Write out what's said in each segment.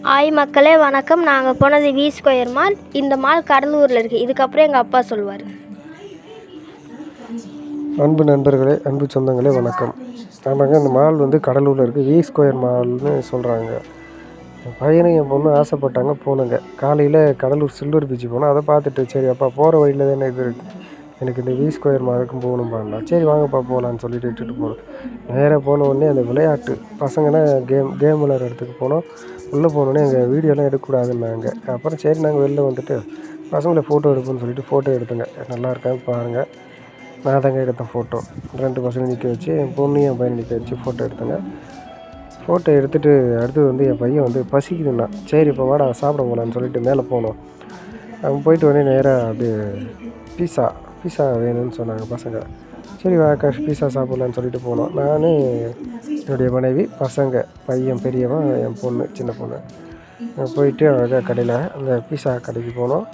Hi மக்களே வணக்கம். நாங்கள் போனது வி ஸ்கொயர் மால். இந்த மால் கடலூரில் இருக்குது. இதுக்கப்புறம் எங்கள் அப்பா சொல்லுவார். அன்பு நண்பர்களே, அன்பு சொந்தங்களே வணக்கம். ஆமாங்க, இந்த மால் வந்து கடலூரில் இருக்குது. வி ஸ்கொயர் மால்னு சொல்கிறாங்க. என் பையனும் என் பொண்ணு ஆசைப்பட்டாங்க, போனங்க. காலையில் கடலூர் சில்வர் பீச்சு போனோம். அதை பார்த்துட்டு சரி அப்பா போகிற வழியில் தானே இது இருக்குது, எனக்கு இந்த வி ஸ்கொயர் மாலுக்கும் போகணும்பாங்களா. சரி வாங்கப்பா போகலான்னு சொல்லிட்டு இட்டுட்டு போனோம். நேராக போன உடனே அந்த விளையாட்டு பசங்கன்னா கேம் விளையாடுற இடத்துக்கு போனோம். உள்ளே போனோடனே எங்கள் வீடியோலாம் எடுக்கக்கூடாதுன்னாங்க. அப்புறம் சரி நாங்கள் வெளில வந்துட்டு பசங்களை ஃபோட்டோ எடுப்போம்னு சொல்லிட்டு ஃபோட்டோ எடுத்தோங்க. நல்லா இருக்கான்னு பாருங்கள். நான் தாங்க எடுத்தேன் ஃபோட்டோ. 2 பசங்க நிற்க வச்சு என் பொண்ணையும் என் பையனை நிற்க வச்சு ஃபோட்டோ எடுத்தேங்க. ஃபோட்டோ எடுத்துகிட்டு அடுத்தது வந்து என் பையன் வந்து பசிக்குதுன்னா சரி இப்போ வாடா சாப்பிட போகலான்னு சொல்லிட்டு மேலே போனோம். அவன் போயிட்டு உடனே நேராக அப்படியே பீஸா வேணும்னு சொன்னாங்க பசங்க. சரி ஆகாஷ் பீஸா சாப்பிட்லான்னு சொல்லிட்டு போனோம். நான், என்னுடைய மனைவி, பசங்க, பையன் பெரியவன், என் பொண்ணு சின்ன பொண்ணு போயிட்டு அழகாக கடையில் அந்த பீஸா கடைக்கு போனோம்.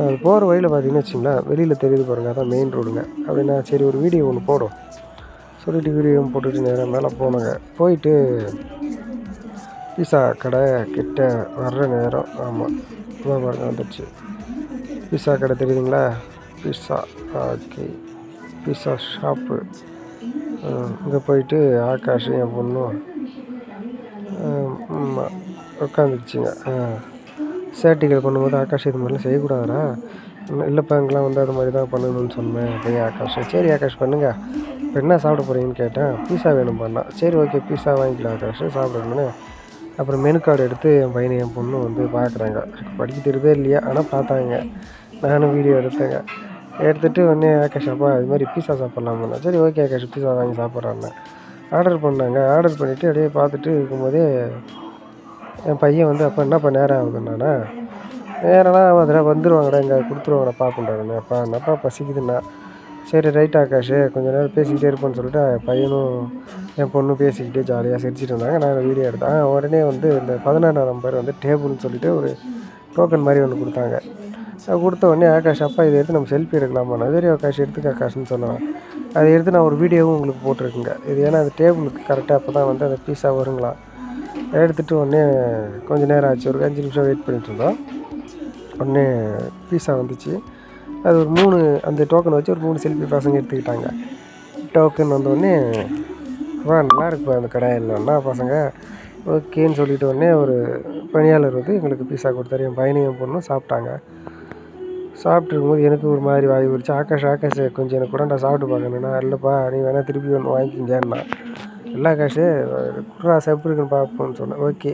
அது போகிற வழியில் பார்த்தீங்கன்னு வச்சிங்களேன், வெளியில் தெரியுது பாருங்கள், அதான் மெயின் ரோடுங்க. அப்படின்னா சரி ஒரு வீடியோ ஒன்று போடும் சொல்லிட்டு வீடியோ போட்டுட்டு நேராக மேலே போனோங்க. போயிட்டு பீஸா கடை கிட்ட வர்ற நேரம், ஆமாம் இதான் பாருங்கள் வந்துடுச்சு பீஸா கடை தெரியுதுங்களா, பீஸா ஓகே பீஸா ஷாப்பு. இங்கே போயிட்டு ஆகாஷ் என் பொண்ணும் உட்காந்துக்குச்சிங்க. சேட்டிகள் பண்ணும்போது ஆகாஷ் இது மாதிரிலாம் செய்யக்கூடாதுரா, இல்லைப்பா இங்கெல்லாம் வந்து அது மாதிரி தான் பண்ணணும்னு சொன்னேன் பையன் ஆகாஷ். சரி ஆகாஷ் பண்ணுங்க, இப்போ என்ன சாப்பிட போகிறீங்கன்னு கேட்டேன். பீஸா வேணும் பண்ணா. சரி ஓகே பீஸா வாங்கிக்கலாம் ஆகாஷ் சாப்பிடணுன்னு. அப்புறம் மெனு கார்டு எடுத்து என் பையனை என் பொண்ணு வந்து பார்க்குறாங்க. படிக்க தெரியுதே இல்லையா, ஆனால் பார்த்தாங்க. நானும் வீடியோ எடுத்தேங்க. எடுத்துகிட்டு உடனே ஆகாஷ் அப்பா இது மாதிரி பீஸா சாப்பிட்லாமா. சரி ஓகே ஆகாஷ் பீஸா வாங்கி சாப்பிட்றான்னு ஆர்டர் பண்ணாங்க. ஆர்டர் பண்ணிவிட்டு அப்படியே பார்த்துட்டு இருக்கும்போதே என் பையன் வந்து அப்போ என்னப்பா நேரம் ஆகுதுண்ணா, நேரம்லாம் அதில் வந்துடுவாங்கடா இங்கே கொடுத்துருவாங்கடா பார்ப்பேன்டாருண்ணே. அப்பா என்னப்பா பசிக்குதுண்ணா. சரி ரைட் ஆகாஷ் கொஞ்சம் நேரம் பேசிக்கிட்டே இருப்பேன்னு சொல்லிட்டு பையனும் என் பொண்ணும் பேசிக்கிட்டே ஜாலியாக சிரிச்சிட்டு இருந்தாங்க. நான் வீடியோ எடுத்தேன். உடனே வந்து இந்த 16ஆம் நம்பர் வந்து டேபிள்னு சொல்லிட்டு ஒரு டோக்கன் மாதிரி ஒன்று கொடுத்தாங்க. கொடுத்த உடனே ஆகாஷ் அப்பா இதை எடுத்து நம்ம செல்ஃபி எடுக்கலாமாண்ணா. சரி ஆகாஷ் எடுத்துக்க ஆகாஷ்னு சொன்னேன். அதை எடுத்து நான் ஒரு வீடியோவும் உங்களுக்கு போட்டிருக்குங்க. இது ஏன்னா அந்த டேபிளுக்கு கரெக்டாக அப்போ தான் வந்து அந்த பீஸா வருங்களா. எடுத்துகிட்டு உடனே கொஞ்சம் நேரம் ஆச்சு, ஒரு 5 நிமிஷம் வெயிட் பண்ணிகிட்டு இருந்தோம். உடனே பீஸா வந்துச்சு. அது ஒரு 3 அந்த டோக்கன் வச்சு ஒரு 3 செல்ஃபி பசங்க எடுத்துக்கிட்டாங்க. டோக்கன் வந்தோடனே நல்லா இருக்குப்பா அந்த கடை இல்லைன்னா பசங்க ஓகேன்னு சொல்லிட்டு உடனே ஒரு பணியாளர் வந்து எங்களுக்கு பீஸா கொடுத்தாரு. என் பையனையும் என் பொண்ணும் சாப்பிட்டாங்க. சாப்பிட்டு இருக்கும்போது எனக்கு ஒரு மாதிரி வாய் விரிச்சு ஆகாஷ் கொஞ்சம் எனக்கு கூட நான் சாப்பிட்டு பார்க்கணுன்னா, இல்லைப்பா நீ வேணால் திருப்பி ஒன்று வாங்கிக்கிங்கேன்னா. இல்லை ஆகாஷ் குட்ரா எப்படி இருக்குன்னு பார்ப்போன்னு சொன்னேன். ஓகே